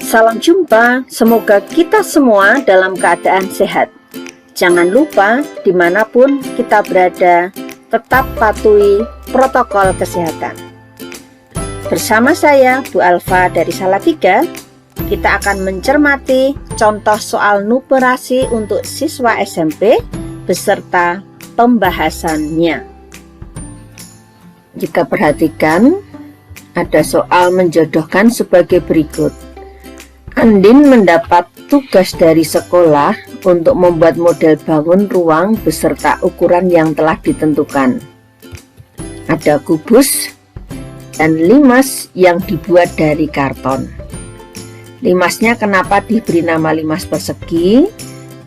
Salam jumpa, semoga kita semua dalam keadaan sehat. Jangan lupa, dimanapun kita berada, tetap patuhi protokol kesehatan. Bersama saya, Bu Alfa dari Salatiga, kita akan mencermati contoh soal numerasi untuk siswa SMP beserta pembahasannya. Jika perhatikan, ada soal menjodohkan sebagai berikut. Andin mendapat tugas dari sekolah untuk membuat model bangun ruang beserta ukuran yang telah ditentukan. Ada kubus dan limas yang dibuat dari karton. Limasnya kenapa diberi nama limas persegi?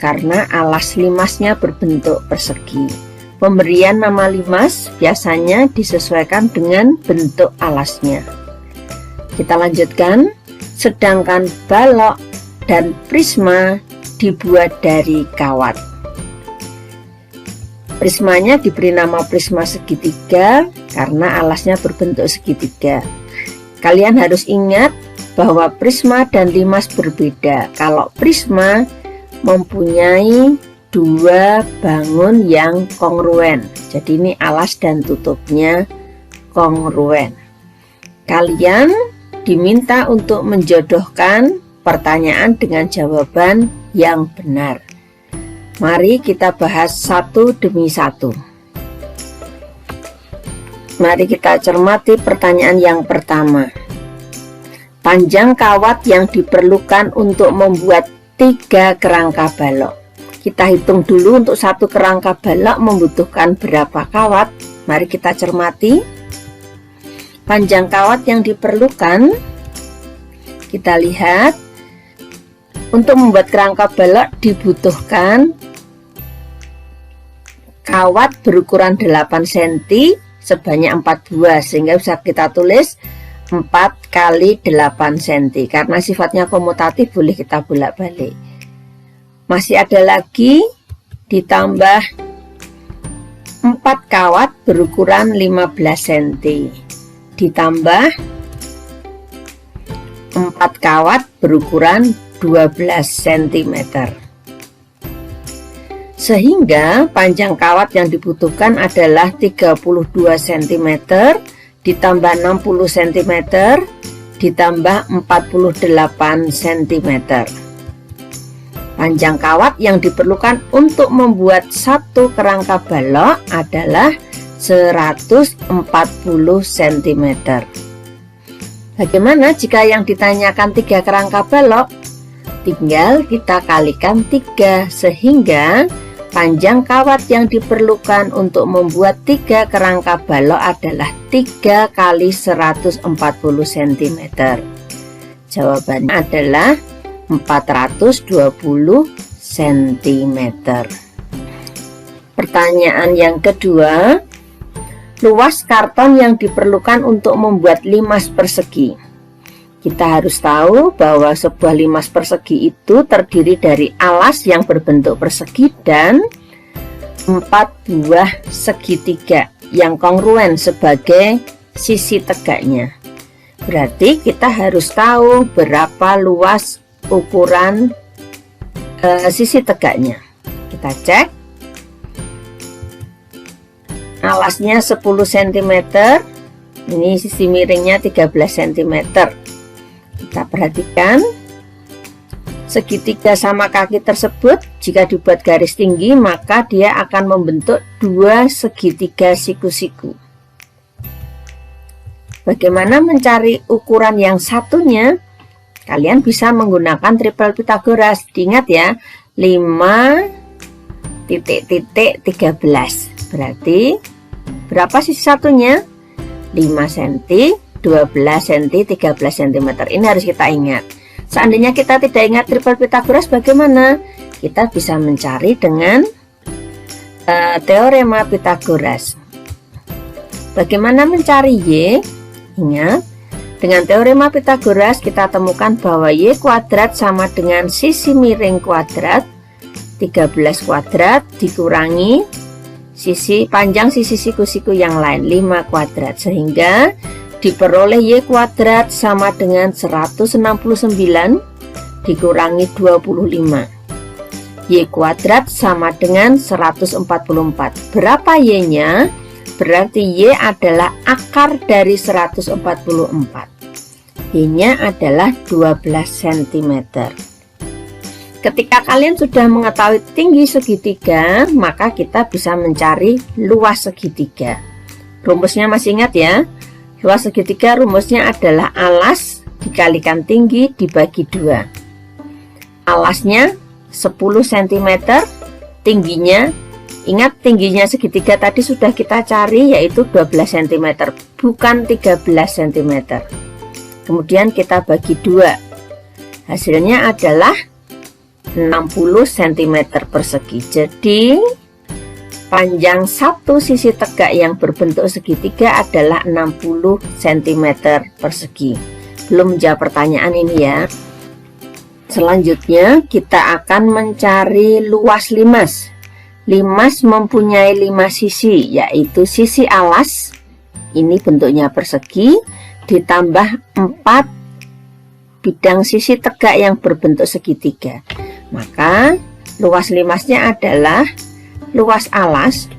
Karena alas limasnya berbentuk persegi. Pemberian nama limas biasanya disesuaikan dengan bentuk alasnya. Kita lanjutkan. Sedangkan balok dan prisma dibuat dari kawat. Prismanya diberi nama prisma segitiga karena alasnya berbentuk segitiga. Kalian harus ingat bahwa prisma dan limas berbeda. Kalau prisma mempunyai dua bangun yang kongruen. Jadi ini alas dan tutupnya kongruen. Kalian diminta untuk menjodohkan pertanyaan dengan jawaban yang benar. Mari kita bahas satu demi satu. Mari kita cermati pertanyaan yang pertama. Panjang kawat yang diperlukan untuk membuat 3 kerangka balok. Kita hitung dulu untuk satu kerangka balok membutuhkan berapa kawat. Mari kita cermati. Panjang kawat yang diperlukan, kita lihat, untuk membuat kerangka balok dibutuhkan kawat berukuran 8 cm sebanyak 4 buah, sehingga bisa kita tulis 4 kali 8 cm. Karena sifatnya komutatif boleh kita bolak-balik. Masih ada lagi, ditambah 4 kawat berukuran 15 cm. Ditambah 4 kawat berukuran 12 cm. Sehingga panjang kawat yang dibutuhkan adalah 32 cm ditambah 60 cm ditambah 48 cm. Panjang kawat yang diperlukan untuk membuat satu kerangka balok adalah 140 cm. Bagaimana jika yang ditanyakan 3 kerangka balok? Tinggal kita kalikan 3, sehingga panjang kawat yang diperlukan untuk membuat 3 kerangka balok adalah 3 kali 140 cm. Jawabannya adalah 420 cm. Pertanyaan yang kedua. Luas karton yang diperlukan untuk membuat limas persegi. Kita harus tahu bahwa sebuah limas persegi itu terdiri dari alas yang berbentuk persegi dan 4 buah segitiga yang kongruen sebagai sisi tegaknya. Berarti kita harus tahu berapa luas ukuran sisi tegaknya. Kita cek. Alasnya 10 cm, ini sisi miringnya 13 cm. Kita perhatikan segitiga sama kaki tersebut, jika dibuat garis tinggi maka dia akan membentuk 2 segitiga siku-siku. Bagaimana mencari ukuran yang satunya? Kalian bisa menggunakan triple Pythagoras. Diingat ya, 5 titik-titik 13. Berarti berapa sisi satunya? 5 cm, 12 cm, 13 cm. Ini harus kita ingat. Seandainya kita tidak ingat triple Pythagoras, bagaimana? Kita bisa mencari dengan teorema Pythagoras. Bagaimana mencari Y? Ingat, dengan teorema Pythagoras kita temukan bahwa Y kuadrat sama dengan sisi miring kuadrat 13 kuadrat dikurangi sisi panjang sisi siku-siku yang lain 5 kuadrat, sehingga diperoleh Y kuadrat sama dengan 169 dikurangi 25. Y kuadrat sama dengan 144. Berapa Y-nya? Berarti Y adalah akar dari 144. Y-nya adalah 12 cm. Ketika kalian sudah mengetahui tinggi segitiga, maka kita bisa mencari luas segitiga. Rumusnya masih ingat ya? Luas segitiga rumusnya adalah alas dikalikan tinggi dibagi 2. Alasnya 10 cm, tingginya, ingat tingginya segitiga tadi sudah kita cari yaitu 12 cm, bukan 13 cm. Kemudian kita bagi 2, hasilnya adalah 60 cm persegi. Jadi panjang satu sisi tegak yang berbentuk segitiga adalah 60 cm persegi. Belum menjawab pertanyaan ini ya. Selanjutnya kita akan mencari luas limas. Limas mempunyai 5 sisi, yaitu sisi alas, ini bentuknya persegi, ditambah 4 bidang sisi tegak yang berbentuk segitiga. Maka luas limasnya adalah luas alas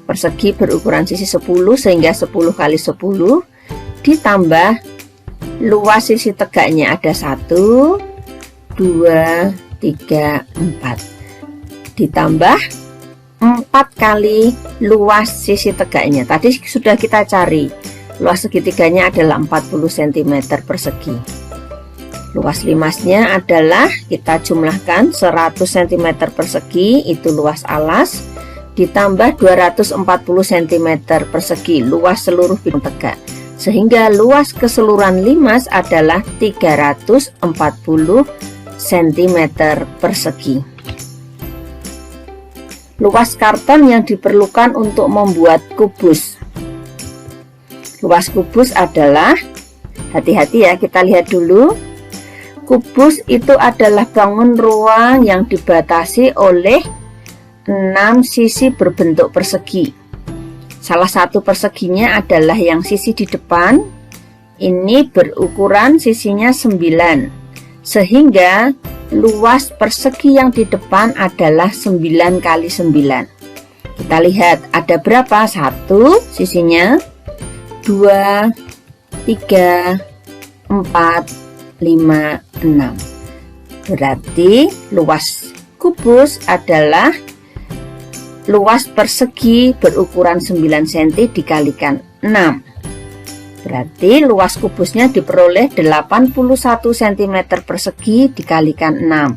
persegi berukuran sisi 10 sehingga 10 kali 10 ditambah luas sisi tegaknya ada 1, 2, 3, 4 ditambah 4 kali luas sisi tegaknya. Tadi sudah kita cari, luas segitiganya adalah 40 cm persegi. Luas limasnya adalah, kita jumlahkan 100 cm persegi, itu luas alas, ditambah 240 cm persegi, luas seluruh bidang tegak. Sehingga luas keseluruhan limas adalah 340 cm persegi. Luas karton yang diperlukan untuk membuat kubus. Luas kubus adalah, hati-hati ya, kita lihat dulu. Kubus itu adalah bangun ruang yang dibatasi oleh 6 sisi berbentuk persegi. Salah satu perseginya adalah yang sisi di depan. Ini berukuran sisinya 9. Sehingga luas persegi yang di depan adalah 9 kali 9. Kita lihat ada berapa? 1 sisinya, 2, 3, 4, 5, 6. Berarti luas kubus adalah luas persegi berukuran 9 cm dikalikan 6. Berarti luas kubusnya diperoleh 81 cm persegi dikalikan 6.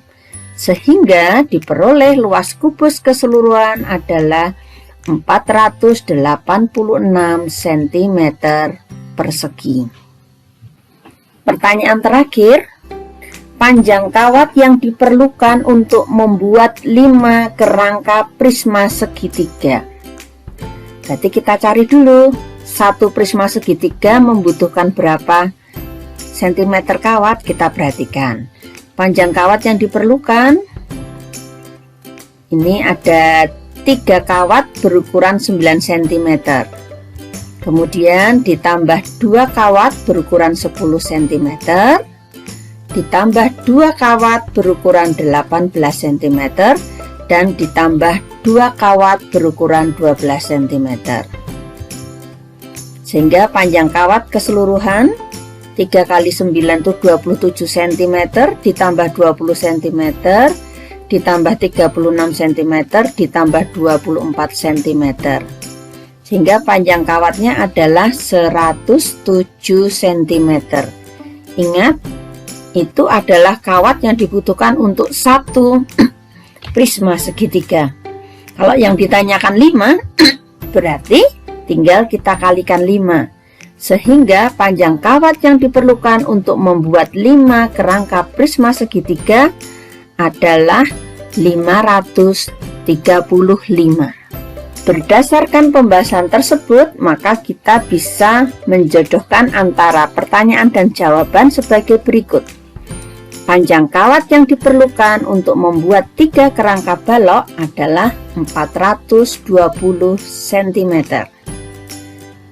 Sehingga diperoleh luas kubus keseluruhan adalah 486 cm persegi. Pertanyaan terakhir, panjang kawat yang diperlukan untuk membuat 5 kerangka prisma segitiga. Berarti kita cari dulu, satu prisma segitiga membutuhkan berapa cm kawat. Kita perhatikan panjang kawat yang diperlukan, ini ada 3 kawat berukuran 9 cm. Kemudian ditambah 2 kawat berukuran 10 cm, ditambah 2 kawat berukuran 18 cm, dan ditambah 2 kawat berukuran 12 cm. Sehingga panjang kawat keseluruhan 3 kali 9 itu 27 cm, ditambah 20 cm, ditambah 36 cm, ditambah 24 cm. Sehingga panjang kawatnya adalah 107 cm. Ingat, itu adalah kawat yang dibutuhkan untuk satu prisma segitiga. Kalau yang ditanyakan 5, berarti tinggal kita kalikan 5. Sehingga panjang kawat yang diperlukan untuk membuat 5 kerangka prisma segitiga adalah 535. Berdasarkan pembahasan tersebut, maka kita bisa menjodohkan antara pertanyaan dan jawaban sebagai berikut. Panjang kawat yang diperlukan untuk membuat 3 kerangka balok adalah 420 cm.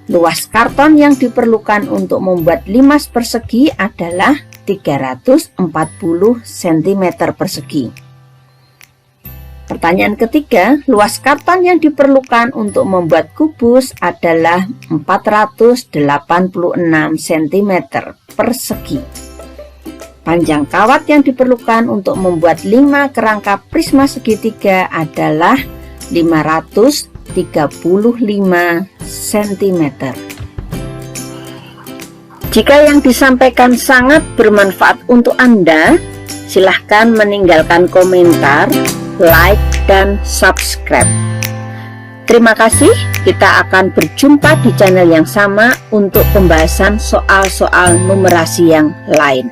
Luas karton yang diperlukan untuk membuat limas persegi adalah 340 cm persegi. Pertanyaan ketiga, luas karton yang diperlukan untuk membuat kubus adalah 486 cm persegi. Panjang kawat yang diperlukan untuk membuat 5 kerangka prisma segitiga adalah 535 cm. Jika yang disampaikan sangat bermanfaat untuk Anda, silahkan meninggalkan komentar, like, dan subscribe. Terima kasih, kita akan berjumpa di channel yang sama untuk pembahasan soal-soal numerasi yang lain.